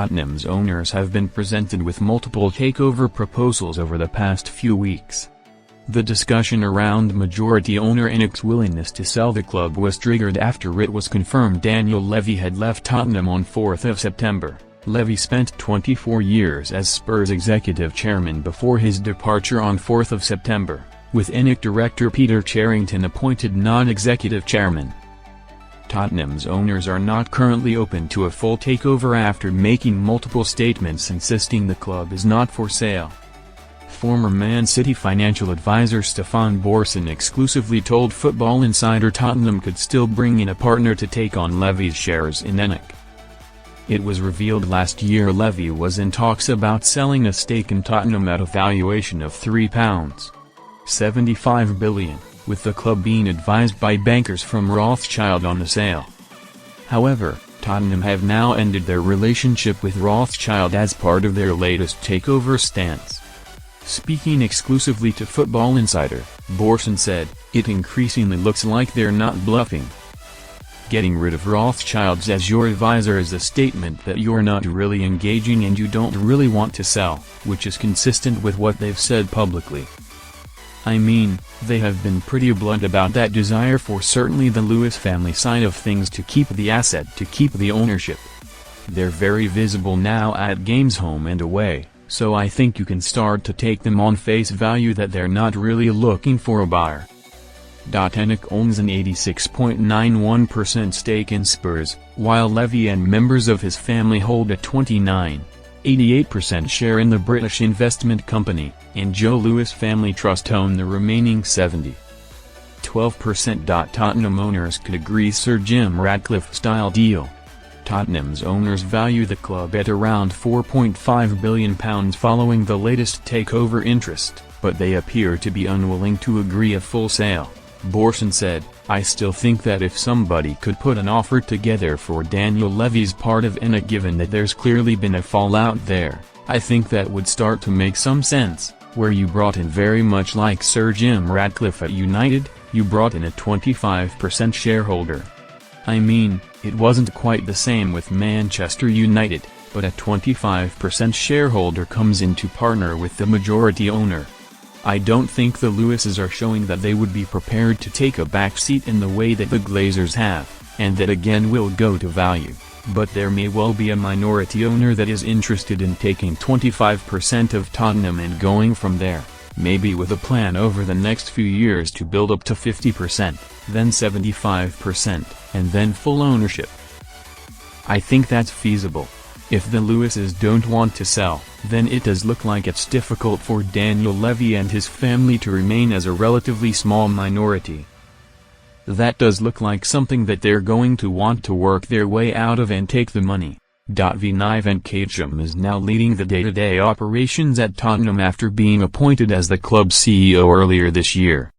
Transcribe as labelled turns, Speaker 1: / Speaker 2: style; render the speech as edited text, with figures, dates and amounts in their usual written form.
Speaker 1: Tottenham's owners have been presented with multiple takeover proposals over the past few weeks. The discussion around majority owner ENIC's willingness to sell the club was triggered after it was confirmed Daniel Levy had left Tottenham on 4th of September. Levy spent 24 years as Spurs executive chairman before his departure on 4th of September, with ENIC director Peter Charrington appointed non-executive chairman. Tottenham's owners are not currently open to a full takeover after making multiple statements insisting the club is not for sale. Former Man City financial advisor Stefan Borson exclusively told Football Insider Tottenham could still bring in a partner to take on Levy's shares in ENIC. It was revealed last year Levy was in talks about selling a stake in Tottenham at a valuation of £3.75 billion, with the club being advised by bankers from Rothschild on the sale. However, Tottenham have now ended their relationship with Rothschild as part of their latest takeover stance. Speaking exclusively to Football Insider, Borson said, "It increasingly looks like they're not bluffing. Getting rid of Rothschilds as your advisor is a statement that you're not really engaging and you don't really want to sell, which is consistent with what they've said publicly. I mean, they have been pretty blunt about that desire for certainly the Lewis family side of things to keep the asset, to keep the ownership. They're very visible now at games home and away, so I think you can start to take them on face value that they're not really looking for a buyer." ENIC owns an 86.91% stake in Spurs, while Levy and members of his family hold a 29.88% share in the British investment company, and Joe Lewis Family Trust own the remaining 70.12%. Tottenham owners could agree Sir Jim Ratcliffe-style deal. Tottenham's owners value the club at around £4.5 billion following the latest takeover interest, but they appear to be unwilling to agree a full sale. Borson said, "I still think that if somebody could put an offer together for Daniel Levy's part of ENIC, given that there's clearly been a fallout there, I think that would start to make some sense, where you brought in very much like Sir Jim Ratcliffe at United, you brought in a 25% shareholder. I mean, it wasn't quite the same with Manchester United, but a 25% shareholder comes in to partner with the majority owner. I don't think the Lewises are showing that they would be prepared to take a backseat in the way that the Glazers have, and that again will go to value, but there may well be a minority owner that is interested in taking 25% of Tottenham and going from there, maybe with a plan over the next few years to build up to 50%, then 75%, and then full ownership. I think that's feasible. If the Lewises don't want to sell, then it does look like it's difficult for Daniel Levy and his family to remain as a relatively small minority. That does look like something that they're going to want to work their way out of and take the money." Vincent Ketchum is now leading the day-to-day operations at Tottenham after being appointed as the club's CEO earlier this year.